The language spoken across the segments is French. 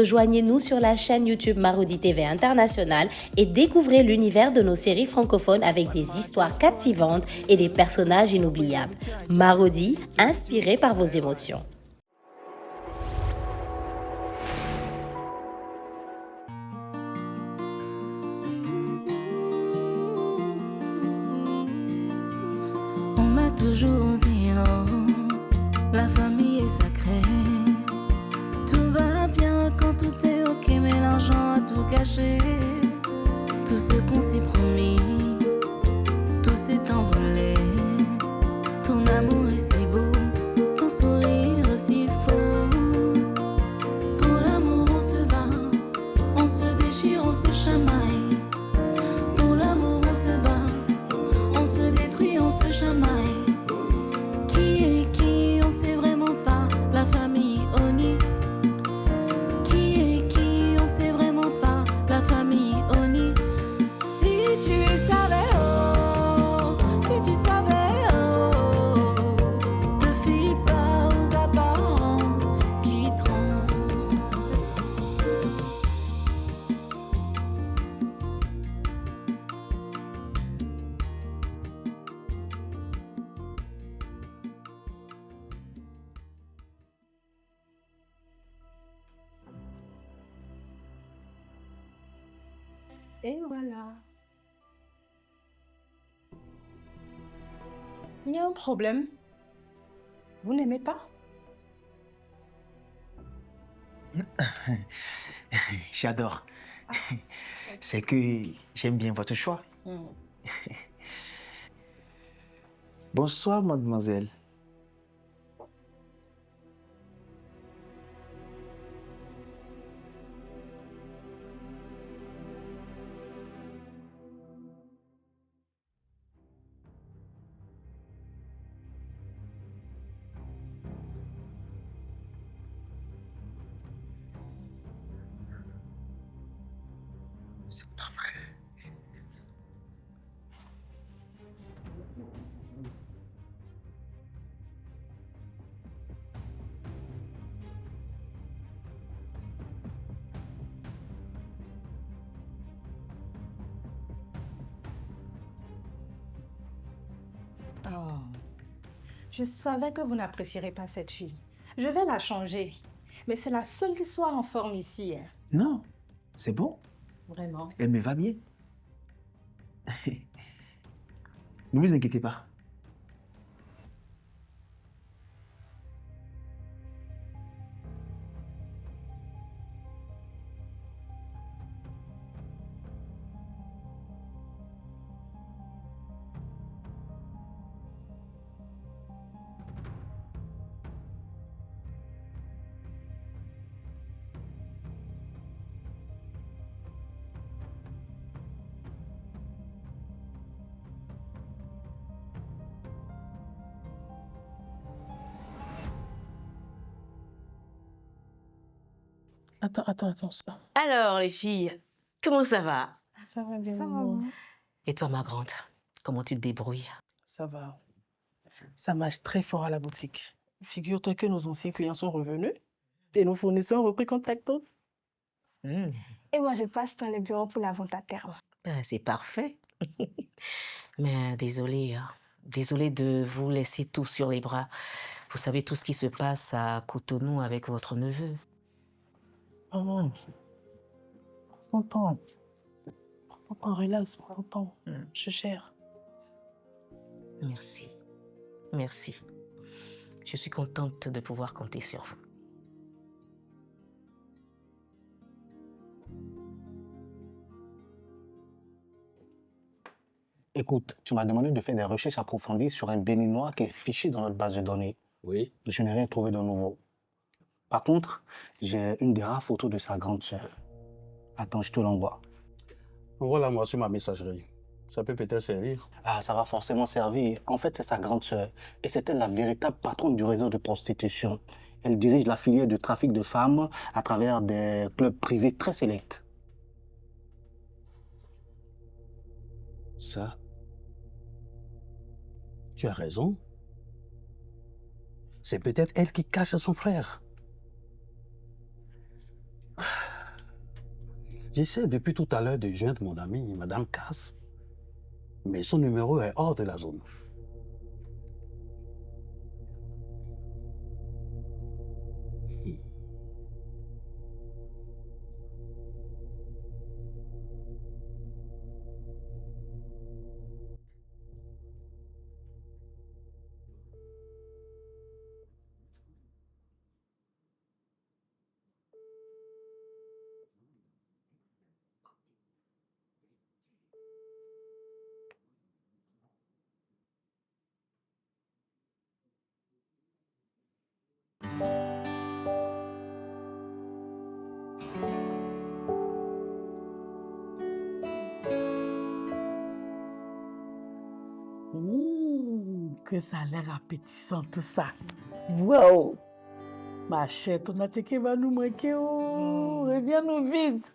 Rejoignez-nous sur la chaîne YouTube Marodi TV International et découvrez l'univers de nos séries francophones avec des histoires captivantes et des personnages inoubliables. Marodi, inspiré par vos émotions. On m'a toujours dit, oh, la famille est sacrée. Tout va bien quand tout est ok, mais l'argent a tout gâché. Tout ce qu'on s'est promis, tout s'est envolé. Ton amour est si beau, ton sourire aussi faux. Pour l'amour on se bat, on se déchire, on se chamaille. Pour l'amour on se bat, on se détruit, on se chamaille. Qui est qui, on sait vraiment pas. La famille Oni. Qui est qui, on sait vraiment pas. La famille Oni. Si tu savais, oh, si tu savais, oh, te fie pas aux apparences qui trompent. Et voilà. Il y a un problème. Vous n'aimez pas? J'adore. C'est que j'aime bien votre choix. Bonsoir, mademoiselle. C'est pas vrai. Oh, je savais que vous n'apprécierez pas cette fille. Je vais la changer. Mais c'est la seule qui soit en forme ici. Hein. Non, c'est bon. Vraiment. Elle me va bien. Ne vous inquiétez pas. Attends, ça. Alors, les filles, comment ça va? Ça va bien. Ça va, maman. maman. Et toi, ma grande, comment tu te débrouilles? Ça va. Ça marche très fort à la boutique. Figure-toi que nos anciens clients sont revenus et nos fournisseurs ont repris contact. Et moi, je passe dans les bureaux pour la vente à terme. Ben, c'est parfait. Mais désolée de vous laisser tout sur les bras. Vous savez tout ce qui se passe à Cotonou avec votre neveu. Maman, prends ton temps. Prends ton temps, relax, prends ton temps. Je gère. Merci. Merci. Je suis contente de pouvoir compter sur vous. Écoute, tu m'as demandé de faire des recherches approfondies sur un béninois qui est fiché dans notre base de données. Oui. Je n'ai rien trouvé de nouveau. Par contre, j'ai une des rares photos de sa grande sœur. Attends, je te l'envoie. Envoie-la-moi sur ma messagerie. Ça peut peut-être servir. Ah, ça va forcément servir. En fait, c'est sa grande sœur. Et c'est elle la véritable patronne du réseau de prostitution. Elle dirige la filière de trafic de femmes à travers des clubs privés très sélects. Ça, tu as raison. C'est peut-être elle qui cache son frère. J'essaie depuis tout à l'heure de joindre mon amie, Madame Cass, mais son numéro est hors de la zone. Que ça a l'air appétissant tout ça. Wow! Ma chère, ton attiqué va nous manquer. Oh, reviens-nous vite.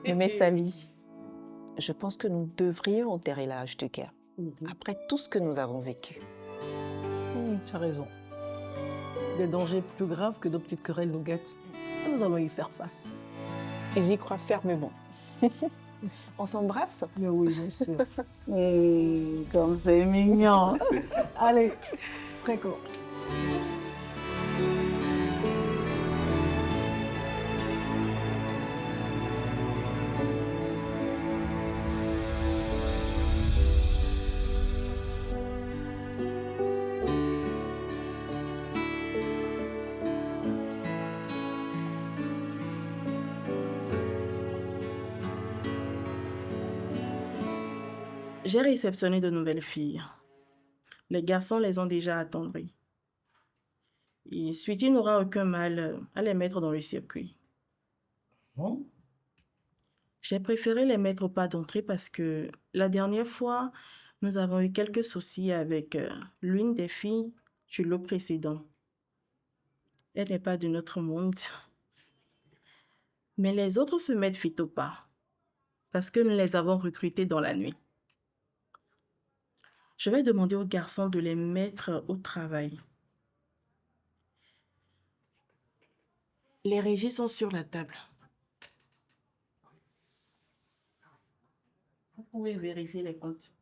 Mais Sally, je pense que nous devrions enterrer la hache de guerre après tout ce que nous avons vécu. Tu as raison. Des dangers plus graves que nos petites querelles nous guettent. Et nous allons y faire face. Et j'y crois fermement. On s'embrasse? Mais oui, bien sûr. Comme c'est mignon. Allez, préco. J'ai réceptionné de nouvelles filles. Les garçons les ont déjà attendries. Et Sweetie n'aura aucun mal à les mettre dans le circuit. Non? J'ai préféré les mettre au pas d'entrée parce que la dernière fois, nous avons eu quelques soucis avec l'une des filles du lot précédent. Elle n'est pas de notre monde. Mais les autres se mettent vite au pas parce que nous les avons recrutées dans la nuit. Je vais demander aux garçons de les mettre au travail. Les régis sont sur la table. Vous pouvez vérifier les comptes.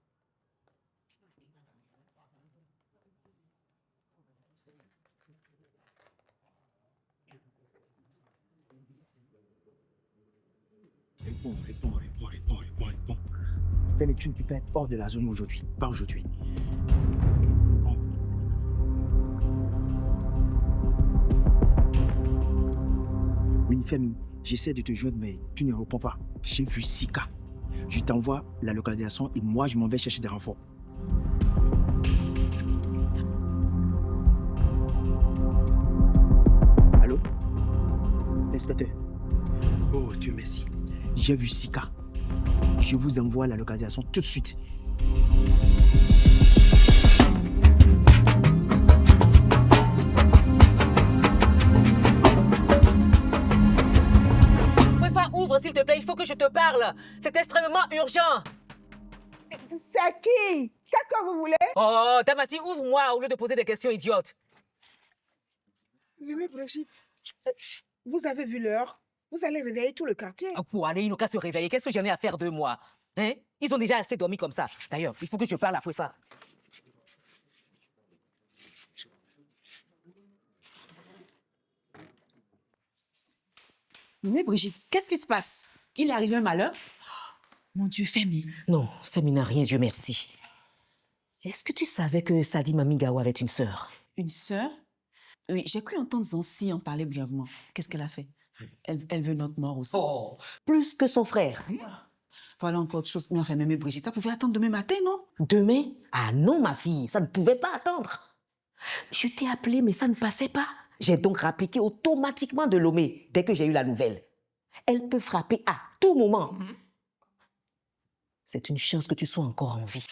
Réponds. Fais les thunes qui peuvent être hors de la zone aujourd'hui. Pas aujourd'hui. Oui, Femi, j'essaie de te joindre, mais tu ne réponds pas. J'ai vu Sika. Je t'envoie la localisation et moi, je m'en vais chercher des renforts. Allô? L'inspecteur. Oh, Dieu merci. J'ai vu Sika. Je vous envoie la localisation tout de suite. Wefa, ouvre s'il te plaît, il faut que je te parle. C'est extrêmement urgent. C'est qui? Qu'est-ce que vous voulez? Oh, Damati, ouvre-moi au lieu de poser des questions idiotes. Mais Brigitte, vous avez vu l'heure? Vous allez réveiller tout le quartier. Pour aller, ils n'ont qu'à se réveiller. Qu'est-ce que j'en ai à faire de moi? Hein? Ils ont déjà assez dormi comme ça. D'ailleurs, il faut que je parle à Fouefa. Mais Brigitte, qu'est-ce qui se passe? Il est arrivé un malheur? Oh, mon Dieu, Femi. Non, Femi n'a rien, Dieu merci. Est-ce que tu savais que Sadi Mamigawa avait une sœur? Une sœur? Oui, j'ai cru entendre Zansi en parler brièvement. Qu'est-ce qu'elle a fait? Elle veut notre mort aussi. Oh, plus que son frère. Voilà encore autre chose. Mais enfin, mais Brigitte, ça pouvait attendre demain matin, non? Demain? Ah non, ma fille, ça ne pouvait pas attendre. Je t'ai appelé, mais ça ne passait pas. J'ai donc rappliqué automatiquement de Lomé dès que j'ai eu la nouvelle. Elle peut frapper à tout moment. C'est une chance que tu sois encore en vie.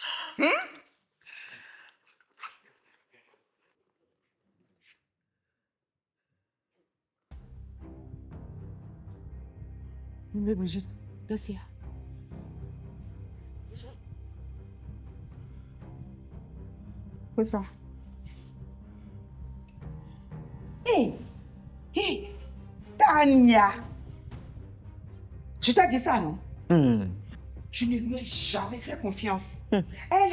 Mais Brigitte, dossier. Oui, ça. Hé! Tania! Je t'ai dit ça, non? Hmm. Je ne lui ai jamais fait confiance. Elle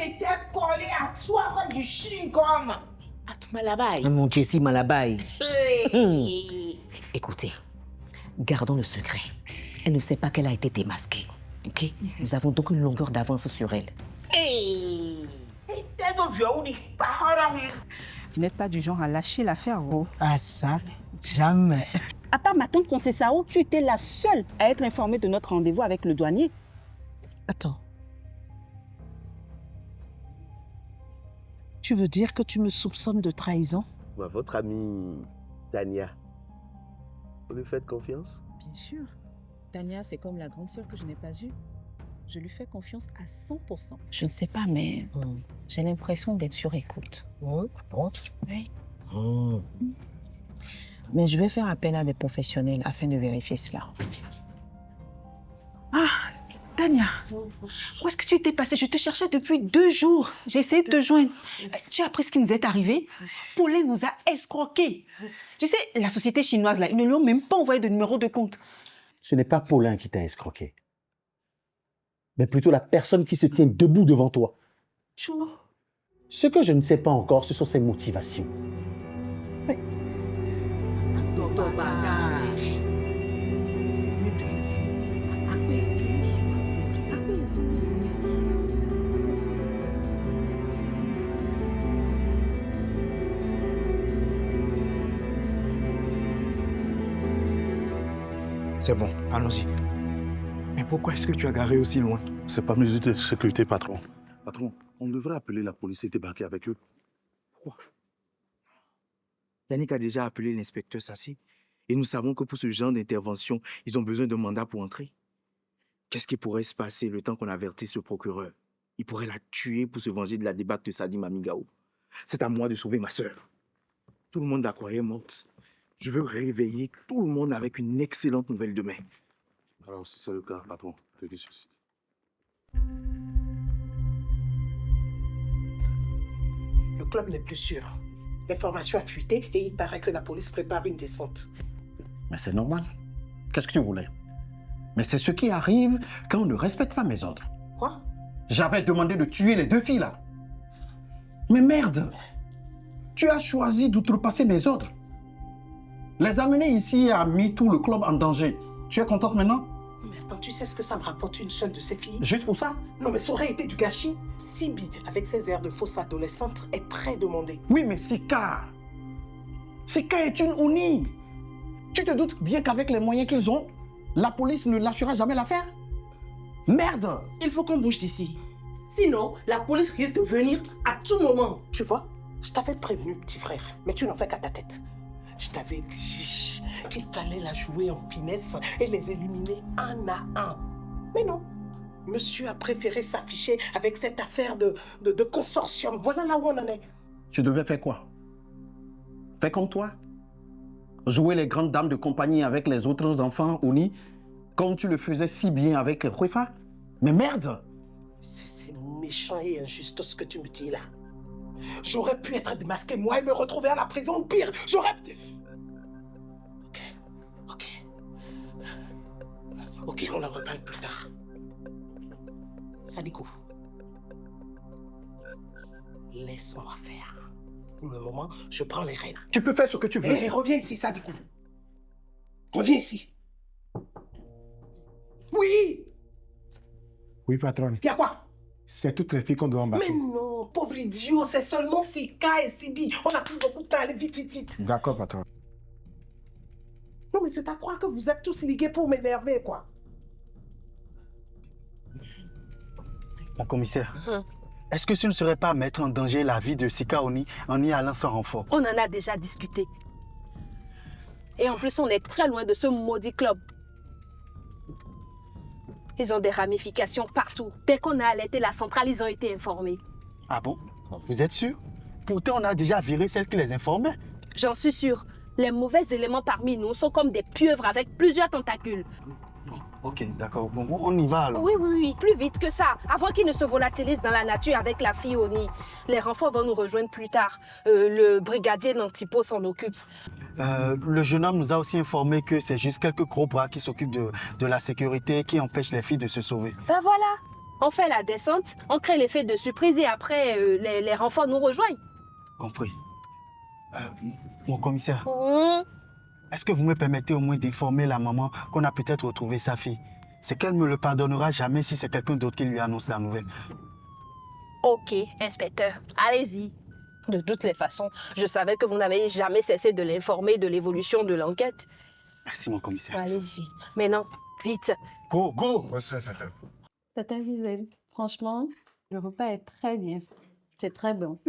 était collée à toi comme du chewing-gum. À tout malabaye. Mon Jessie Malabaye. Écoutez, gardons le secret. Elle ne sait pas qu'elle a été démasquée. Ok? Nous avons donc une longueur d'avance sur elle. Vous n'êtes pas du genre à lâcher l'affaire, gros. Ah ça, jamais. À part ma tante Concessao, tu étais la seule à être informée de notre rendez-vous avec le douanier. Attends. Tu veux dire que tu me soupçonnes de trahison? Votre amie Tania, vous lui faites confiance? Bien sûr. Tania, c'est comme la grande sœur que je n'ai pas eue. Je lui fais confiance à 100%. Je ne sais pas, mais j'ai l'impression d'être sur écoute. Bon. Oui. Mais je vais faire appel à des professionnels afin de vérifier cela. Ah, Tania, où est-ce que tu étais passée? Je te cherchais depuis 2 jours. J'ai essayé de te joindre. Tu as appris ce qui nous est arrivé? Paulin nous a escroqués. Tu sais, la société chinoise, là, ils ne lui ont même pas envoyé de numéro de compte. Ce n'est pas Paulin qui t'a escroqué, mais plutôt la personne qui se tient debout devant toi. Ce que je ne sais pas encore, ce sont ses motivations. C'est bon, allons-y. Mais pourquoi est-ce que tu as garé aussi loin? C'est pas mesure de sécurité, patron. Patron, on devrait appeler la police et débarquer avec eux. Pourquoi? Yannick a déjà appelé l'inspecteur Sassi. Et nous savons que pour ce genre d'intervention, ils ont besoin de mandat pour entrer. Qu'est-ce qui pourrait se passer le temps qu'on avertisse le procureur? Il pourrait la tuer pour se venger de la débâcle de Sadim Amigao. C'est à moi de sauver ma sœur. Tout le monde la croyait morte. Je veux réveiller tout le monde avec une excellente nouvelle demain. Alors, si c'est le cas, patron, veuillez ceci. Le club n'est plus sûr. L'information a fuité et il paraît que la police prépare une descente. Mais c'est normal. Qu'est-ce que tu voulais? Mais c'est ce qui arrive quand on ne respecte pas mes ordres. Quoi? J'avais demandé de tuer les 2 filles là. Mais merde! Tu as choisi d'outrepasser mes ordres. Les amener ici a mis tout le club en danger. Tu es contente maintenant? Mais attends, tu sais ce que ça me rapporte une seule de ces filles? Juste pour ça? Non, mais ça aurait été du gâchis. Sibi, avec ses airs de fausse adolescente, est très demandée. Oui, mais Sika est une Oni. Tu te doutes bien qu'avec les moyens qu'ils ont, la police ne lâchera jamais l'affaire? Merde! Il faut qu'on bouge d'ici. Sinon, la police risque de venir à tout moment. Tu vois, je t'avais prévenu, petit frère, mais tu n'en fais qu'à ta tête. Je t'avais dit qu'il fallait la jouer en finesse et les éliminer un à un. Mais non, monsieur a préféré s'afficher avec cette affaire de consortium. Voilà là où on en est. Je devais faire quoi? Faire comme toi? Jouer les grandes dames de compagnie avec les autres enfants Oni, comme tu le faisais si bien avec Khwefa? Mais merde! C'est méchant et injuste ce que tu me dis là. J'aurais pu être démasqué, moi, et me retrouver à la prison, ou pire, j'aurais... Ok, on en reparle plus tard. Sadikou, laisse-moi faire. Pour le moment, je prends les rênes. Tu peux faire ce que tu veux. Hé, reviens ici, Sadikou. Reviens ici. Oui! Oui, patronne. Y'a quoi? C'est toutes les filles qu'on doit embarquer. Mais non, pauvre idiot, c'est seulement Sika et Sibi. On n'a plus beaucoup de temps, allez vite, vite, vite. D'accord, patronne. Non, mais c'est à croire que vous êtes tous ligués pour m'énerver, quoi. Mon commissaire, est-ce que ce ne serait pas mettre en danger la vie de Sika Oni en y allant sans renfort? On en a déjà discuté. Et en plus, on est très loin de ce maudit club. Ils ont des ramifications partout. Dès qu'on a alerté la centrale, ils ont été informés. Ah bon? Vous êtes sûr? Pourtant, on a déjà viré celle qui les informait. J'en suis sûre. Les mauvais éléments parmi nous sont comme des pieuvres avec plusieurs tentacules. Ok, d'accord. Bon, on y va alors. Oui, plus vite que ça, avant qu'il ne se volatilise dans la nature avec la fille au nid. Les renforts vont nous rejoindre plus tard. Le brigadier Nantipo s'en occupe. Le jeune homme nous a aussi informé que c'est juste quelques gros bras qui s'occupent de la sécurité, qui empêchent les filles de se sauver. Ben voilà, on fait la descente, on crée l'effet de surprise et après, les renforts nous rejoignent. Compris. Mon commissaire, est-ce que vous me permettez au moins d'informer la maman qu'on a peut-être retrouvé sa fille? C'est qu'elle me le pardonnera jamais si c'est quelqu'un d'autre qui lui annonce la nouvelle. Ok, inspecteur, allez-y. De toutes les façons, je savais que vous n'avez jamais cessé de l'informer de l'évolution de l'enquête. Merci, mon commissaire. Allez-y. Maintenant, vite. Go, go! Tata Gisèle, franchement, le repas est très bien. C'est très bon.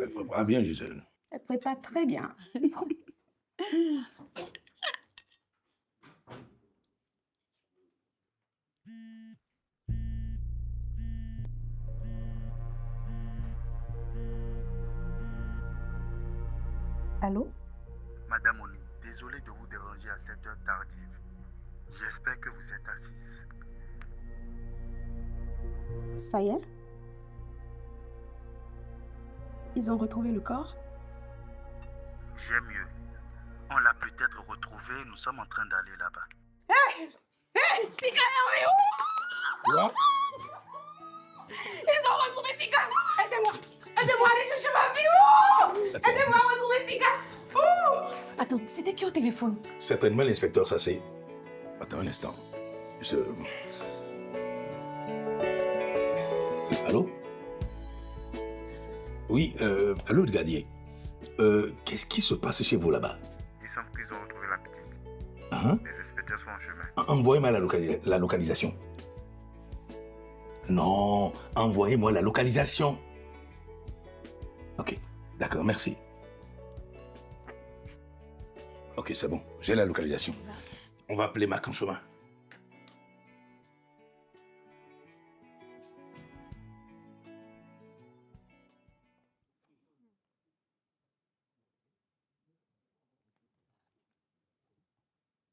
Elle prépare bien, Gisèle. Elle prépare très bien. Allô? Madame Oni, désolé de vous déranger à cette heure tardive. J'espère que vous êtes assise. Ça y est? Ils ont retrouvé le corps? J'ai mieux. On l'a peut-être retrouvé, nous sommes en train d'aller là-bas. Hé! Sika est où? Quoi? Ils ont retrouvé Sika! Aidez-moi! Aidez-moi à aller chercher ma fille! Aidez-moi à retrouver Sika! Attends, c'était qui au téléphone? Certainement l'inspecteur Sassé. Attends un instant. Allô? Oui, allô, Gadier. Qu'est-ce qui se passe chez vous là-bas? Il semble qu'ils ont retrouvé la petite. Hein? Les inspecteurs sont en chemin. Envoyez-moi la localisation. Non, envoyez-moi la localisation. Ok, d'accord, merci. Ok, c'est bon, j'ai la localisation. On va appeler Marc en chemin.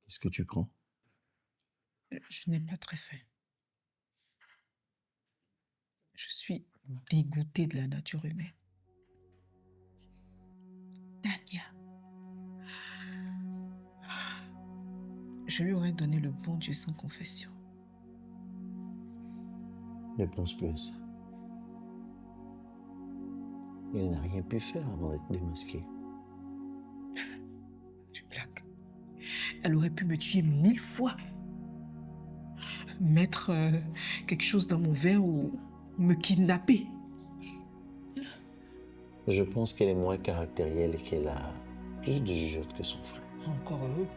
Qu'est-ce que tu prends? Je n'ai pas très faim. Je suis dégoûtée de la nature humaine. Tania. Je lui aurais donné le bon Dieu sans confession. Ne pense plus à ça. Il n'a rien pu faire avant d'être démasqué. Tu blagues. Elle aurait pu me tuer 1000 fois. Mettre quelque chose dans mon verre ou me kidnapper. Je pense qu'elle est moins caractérielle et qu'elle a plus de jugeote que son frère. Encore heureux.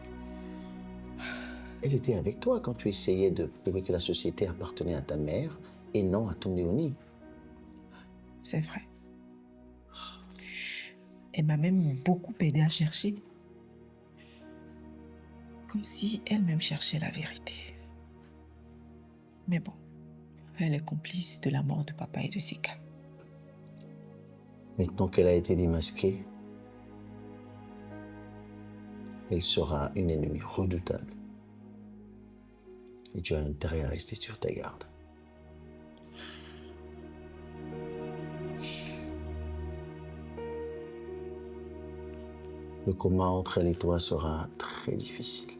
Elle était avec toi quand tu essayais de prouver que la société appartenait à ta mère et non à ton Léonie. C'est vrai. Elle m'a même beaucoup aidé à chercher. Comme si elle-même cherchait la vérité. Mais bon, elle est complice de la mort de papa et de Sika. Maintenant qu'elle a été démasquée, elle sera une ennemie redoutable. Et tu as intérêt à rester sur ta garde. Le combat entre elle et toi sera très difficile.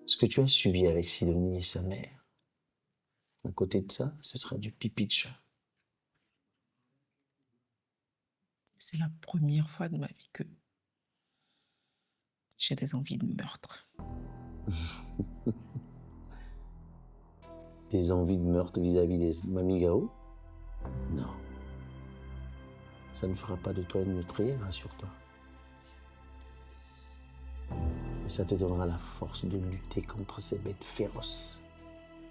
Ce que tu as subi avec Sidonie et sa mère, à côté de ça, ce sera du pipi de chat. C'est la première fois de ma vie que j'ai des envies de meurtre. Des envies de meurtre vis-à-vis des Mami Gao? Non. Ça ne fera pas de toi une meurtrière, rassure-toi. Et ça te donnera la force de lutter contre ces bêtes féroces.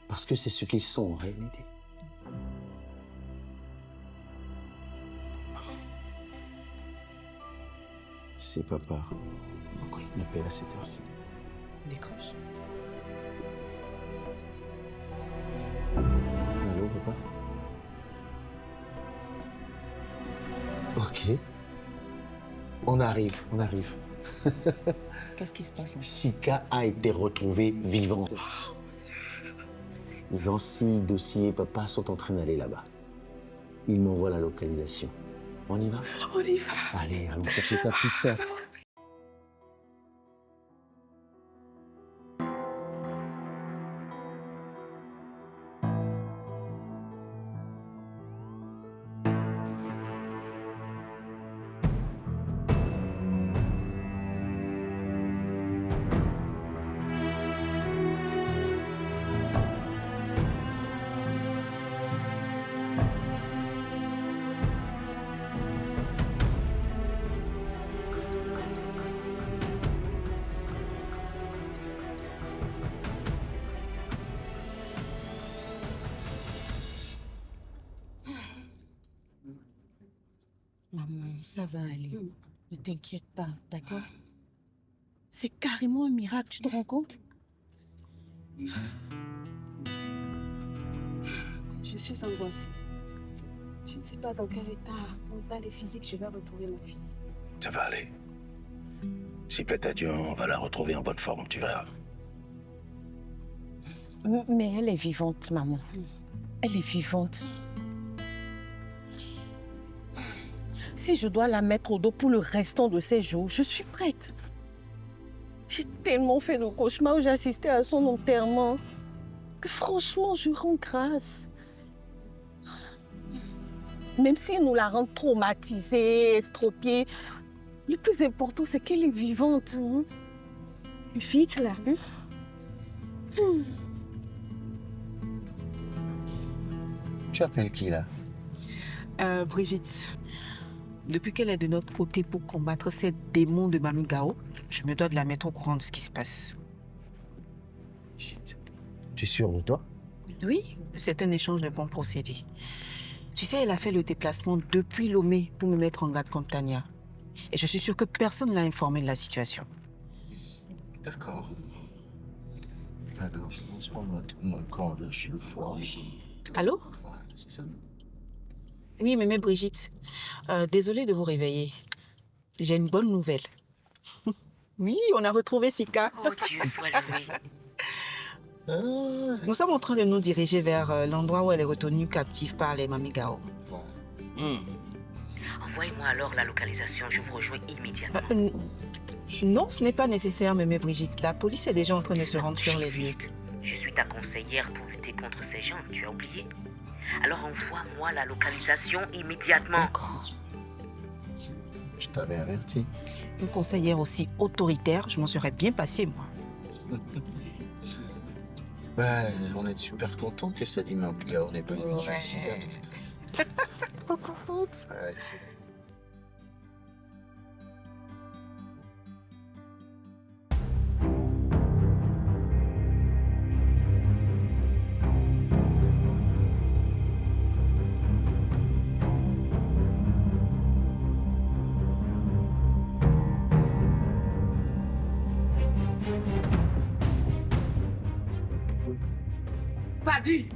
Parce que c'est ce qu'ils sont en réalité. C'est papa. Pourquoi il m'appelle à cette heure-ci? Décroche. Allô, papa? Ok. On arrive. Qu'est-ce qui se passe? Sika a été retrouvée vivante. Zancy, dossier et papa sont en train d'aller là-bas. Ils m'envoient la localisation. On y va? On y va. Allez, allons chercher ta petite sœur. Maman, ça va aller. Ne t'inquiète pas, d'accord? C'est carrément un miracle, tu te rends compte? Je suis angoissée. Je ne sais pas dans quel état mental et physique je vais retrouver ma fille. Ça va aller. Si plaît à Dieu, on va la retrouver en bonne forme, tu verras. Mais elle est vivante, maman. Elle est vivante. Si je dois la mettre au dos pour le restant de ses jours, je suis prête. J'ai tellement fait de cauchemars où j'ai assisté à son enterrement que franchement, je rends grâce. Même si nous la rendons traumatisée, estropiée, le plus important, c'est qu'elle est vivante. Vite, là. Tu appelles qui, là? Brigitte. Depuis qu'elle est de notre côté pour combattre ces démons de Mamie Gao, je me dois de la mettre au courant de ce qui se passe. Tu es sûre de toi? Oui, c'est un échange de bons procédés. Tu sais, elle a fait le déplacement depuis Lomé pour me mettre en garde contre Tania. Et je suis sûre que personne ne l'a informée de la situation. D'accord. Alors, je pense qu'on va tourner le corps de chez le foie. Allô? C'est ça. Oui, mémé Brigitte. Désolée de vous réveiller. J'ai une bonne nouvelle. Oui, on a retrouvé Sika. Oh Dieu soit loué. Nous sommes en train de nous diriger vers l'endroit où elle est retenue captive par les Mamie Gao. Envoyez-moi alors la localisation, je vous rejoins immédiatement. Non, ce n'est pas nécessaire, mémé Brigitte. La police est déjà en train de se rendre sur les lieux. Je suis ta conseillère pour lutter contre ces gens, tu as oublié? Alors envoie-moi la localisation immédiatement. D'accord. Je t'avais averti. Une conseillère aussi autoritaire, je m'en serais bien passée, moi. On est super content que cette immeuble Gao n'est pas une suicidaire. Trop contente. Ouais. Fadi,